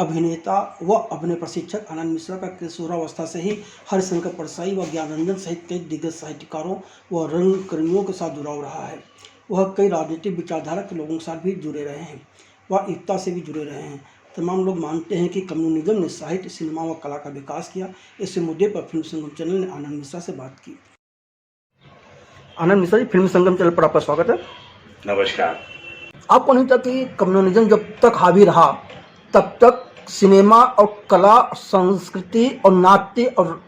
अभिनेता व अभिनय प्रशिक्षक आनंद मिश्रा का किशोरावस्था से ही हरिशंकर परसाई व ज्ञानरंजन सहित कई दिग्गज साहित्यकारों व रंगकर्मियों के साथ जुड़ाव रहा है। वह कई राजनीतिक विचारधारा के लोगों के साथ भी जुड़े रहे हैं, वह एकता से भी जुड़े रहे हैं। तमाम लोग मानते हैं कि कम्युनिज्म ने साहित्य, सिनेमा व कला का विकास किया। इस मुद्दे पर फिल्म संगम चैनल ने आनंद मिश्रा से बात की। आनंद मिश्रा जी, फिल्म संगम चैनल पर आपका स्वागत है। नमस्कार। आपको नहीं था कि कम्युनिज्म जब तक हावी रहा तब तक सिनेमा और कला, संस्कृति और नाट्य और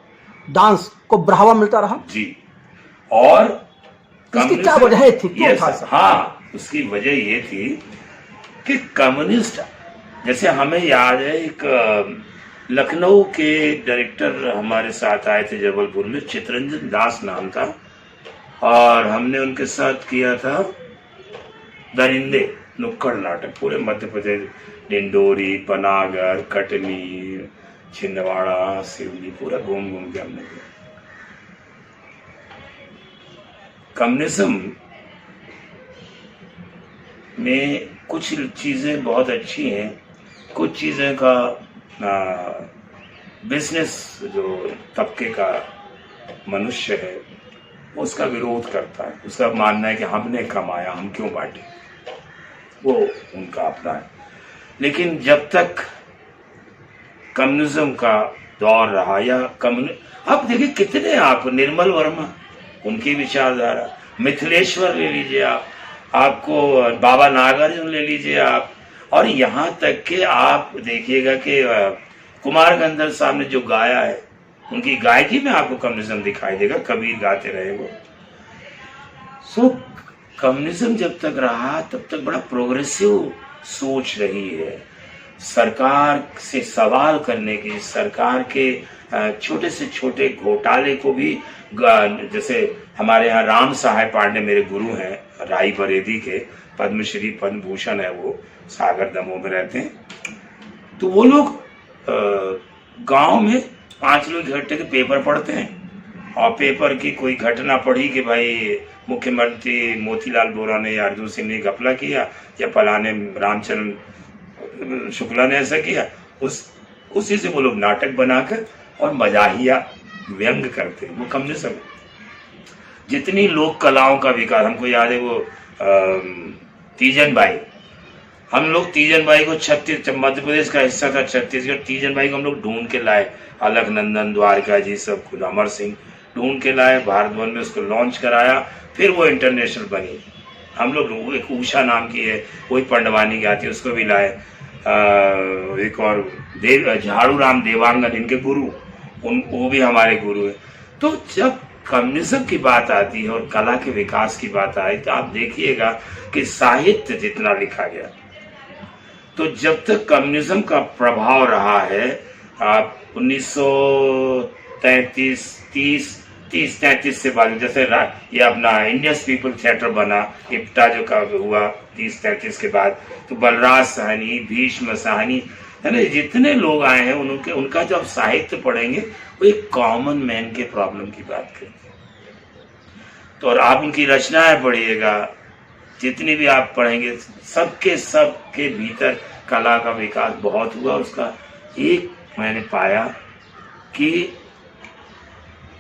डांस को बढ़ावा मिलता रहा? जी। और इसकी क्या वजह थी? क्यों था? हाँ, उसकी वजह ये थी कि कम्युनिस्ट, जैसे हमें याद है एक लखनऊ के डायरेक्टर हमारे साथ आए थे जबलपुर में, चितरंजन दास नाम था, और हमने उनके साथ किया था दरिंदे नुक्कड़ नाटक। पूरे मध्य प्रदेश, डिंडोरी, पनागर, कटनी, छिंदवाड़ा, सिवनी, पूरा घूम घूम के हमने किया। कम्युनिज्म में कुछ चीज़ें बहुत अच्छी हैं, कुछ चीज़ें का बिजनेस जो तबके का मनुष्य है उसका विरोध करता है। उसका मानना है कि हमने कमाया, हम क्यों बांटे, वो उनका अपना है। लेकिन जब तक कम्युनिज्म का दौर रहा या अब देखिए कितने, आप निर्मल वर्मा, उनकी विचारधारा, मिथिलेश्वर ले लीजिए आपको बाबा नागार्जुन ले लीजिए आप, और यहाँ तक कि आप देखिएगा कि कुमार गंधर्व साहब ने जो गाया है, उनकी गायकी में आपको कम्युनिज्म दिखाई देगा। कबीर गाते रहे वो। सो कम्युनिज्म जब तक रहा तब तक बड़ा प्रोग्रेसिव सोच रही है। सरकार से सवाल करने की, सरकार के छोटे से छोटे घोटाले को भी, जैसे हमारे यहाँ राम सहाय पांडे मेरे गुरु हैं, राई बरेदी के, पद्मश्री पद्म भूषण है, वो सागर दमोह में रहते हैं। तो वो लोग गांव में 5 लोग इकट्ठे के पेपर पढ़ते हैं, और पेपर की कोई घटना पढ़ी कि भाई मुख्यमंत्री मोतीलाल वोरा ने या अर्जुन सिंह ने घपला किया या फलाने रामचंद्र शुक्ला ने ऐसा किया, उसी से वो लोग नाटक बनाकर और मजाहिया व्यंग करते हैं। वो कम्युनिज्म। जितनी लोक कलाओं का विकास, हमको याद है वो तीजन बाई, हम लोग तीजन बाई को मध्य प्रदेश का हिस्सा था छत्तीसगढ़, तीजन बाई को हम लोग ढूंढ के लाए, अलकनंदन, द्वारका जी, सब खुद अमर सिंह ढूंढ के लाए, भारत भवन में उसको लॉन्च कराया, फिर वो इंटरनेशनल बनी। हम लोग, एक उषा नाम की है, वही पंडवानी की आती है, उसको भी लाए। एक और झाड़ू राम देवांगन, इनके गुरु, वो भी हमारे गुरु है। तो जब कम्युनिज्म की बात आती है और कला के विकास की बात आई, तो आप देखिएगा कि साहित्य जितना लिखा गया, तो जब तक कम्युनिज्म का प्रभाव रहा है, आप 1933 से बाद, जैसे ये अपना इंडियंस पीपल थिएटर बना, इप्टा जो का हुआ 30-33 के बाद, तो बलराज साहनी, भीष्म साहनी, है ना, जितने लोग आए हैं उनका जब साहित्य पढ़ेंगे वो एक कॉमन मैन के प्रॉब्लम की बात करते हैं। तो और आप उनकी रचनाएं पढ़िएगा, जितनी भी आप पढ़ेंगे, सबके भीतर कला का विकास बहुत हुआ। उसका एक मैंने पाया कि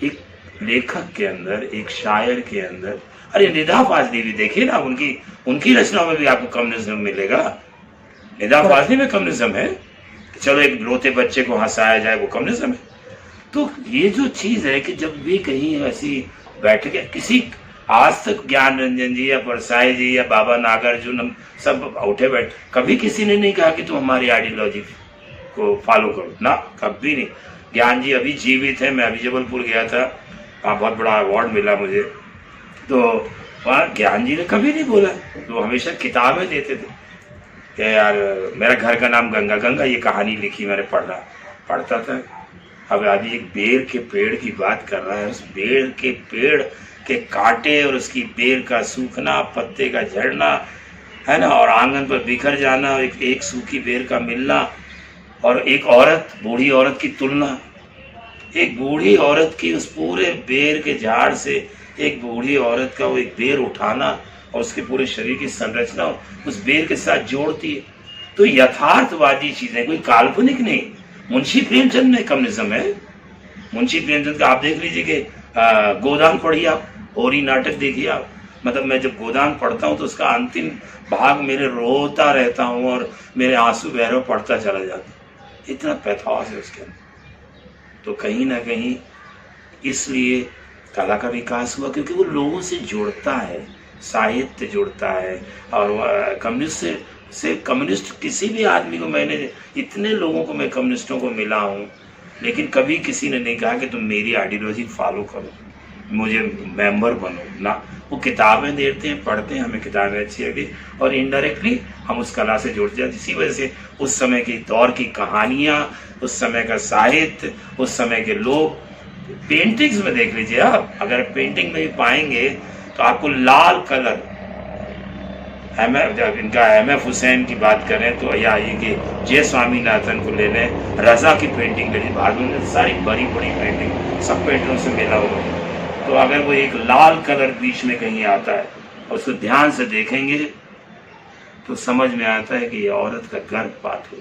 एक लेखक के अंदर, एक शायर के अंदर, अरे निदा फाजली भी देखिए ना, उनकी रचनाओं में भी आपको कम्युनिज्म मिलेगा। निदा फाजली में कम्युनिज्म है। चलो एक रोते बच्चे को हंसाया जाए, वो कम्युनिज्म है। तो ये जो चीज है कि जब भी कहीं ऐसी बैठ के किसी, आज तक ज्ञानरंजन जी या परसाई जी या बाबा नागार्जुन, हम सब उठे बैठ, कभी किसी ने नहीं कहा कि तुम हमारी आइडियोलॉजी को फॉलो करो ना, कभी नहीं। ज्ञान जी अभी जीवित है, मैं अभी जबलपुर गया था, वहाँ बहुत बड़ा अवार्ड मिला मुझे, तो वहाँ ज्ञान जी ने कभी नहीं बोला। तो हमेशा किताबें देते थे कि यार मेरा घर का नाम गंगा गंगा, ये कहानी लिखी, मैंने पढ़ता था। अब अभी एक बेर के पेड़ की बात कर रहा है, उस बेर के पेड़ के कांटे और उसकी बेर का सूखना, पत्ते का झड़ना, है ना, और आंगन पर बिखर जाना, एक सूखी बेर का मिलना, और एक औरत, बूढ़ी औरत की तुलना, एक बूढ़ी औरत की उस पूरे बेर के झाड़ से एक बूढ़ी औरत का वो एक बेर उठाना और उसके पूरे शरीर की संरचना उस बेर के साथ जोड़ती है। तो यथार्थवादी चीजें, कोई काल्पनिक नहीं। मुंशी प्रेमचंद में कम्युनिज्म है। मुंशी प्रेमचंद का आप देख लीजिए कि गोदान पढ़िए आप, होरी नाटक देखिए आप। मतलब मैं जब गोदान पढ़ता हूँ तो उसका अंतिम भाग मेरे रोता रहता हूँ और मेरे आंसू बहरों पढ़ता चला जाता, इतना पैथोस है उसके अंदर। तो कहीं ना कहीं इसलिए कला का विकास हुआ, क्योंकि वो लोगों से जुड़ता है, साहित्य जुड़ता है। और कम्युनिस्ट किसी भी आदमी को, मैंने इतने लोगों को, मैं कम्युनिस्टों को मिला हूँ, लेकिन कभी किसी ने नहीं कहा कि तुम मेरी आइडियोलॉजी फॉलो करो, मुझे मेंबर बनो ना। वो किताबें देते हैं, पढ़ते हैं, हमें किताबें अच्छी लगती और इनडायरेक्टली हम उस कला से जुड़ जाते। इसी वजह से उस समय की दौर की कहानियाँ, उस समय का साहित्य, उस समय के लोग, पेंटिंग्स में देख लीजिए आप, अगर पेंटिंग में भी पाएंगे तो आपको लाल कलर, जब इनका MF हुसैन की बात करें तो या ये कि जे स्वामीनाथन को ले लें, रजा की पेंटिंग ले लीजिए, भारत में सारी बड़ी बड़ी पेंटिंग सब पेंटरों से मिला हुआ है। तो अगर वो एक लाल कलर बीच में कहीं आता है और उसको ध्यान से देखेंगे तो समझ में आता है कि ये औरत का गर्भपात हो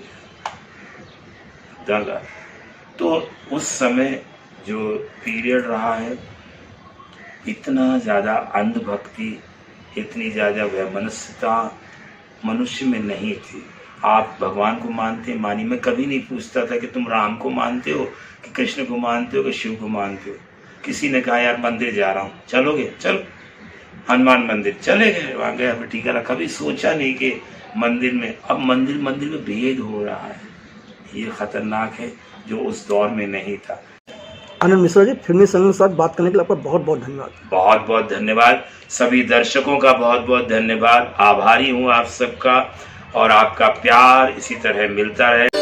गया। तो उस समय जो पीरियड रहा है, इतना ज़्यादा अंधभक्ति, इतनी ज़्यादा वैमनस्यता मनुष्य में नहीं थी। आप भगवान को मानते हैं, मानिए, मैं कभी नहीं पूछता था कि तुम राम को मानते हो कि कृष्ण को मानते हो कि शिव को मानते हो। किसी ने कहा यार मंदिर जा रहा हूँ, चलोगे? चलो, हनुमान मंदिर चले गए, वहाँ गए, अपनी टीका रखा। कभी सोचा नहीं कि मंदिर में, अब मंदिर में भेद हो रहा है। ये खतरनाक है, जो उस दौर में नहीं था। आनंद मिश्रा जी, फिल्मी संघ के साथ बात करने के लिए आपका बहुत बहुत धन्यवाद। बहुत बहुत धन्यवाद। सभी दर्शकों का बहुत बहुत धन्यवाद। आभारी हूँ आप सबका, और आपका प्यार इसी तरह मिलता रहे।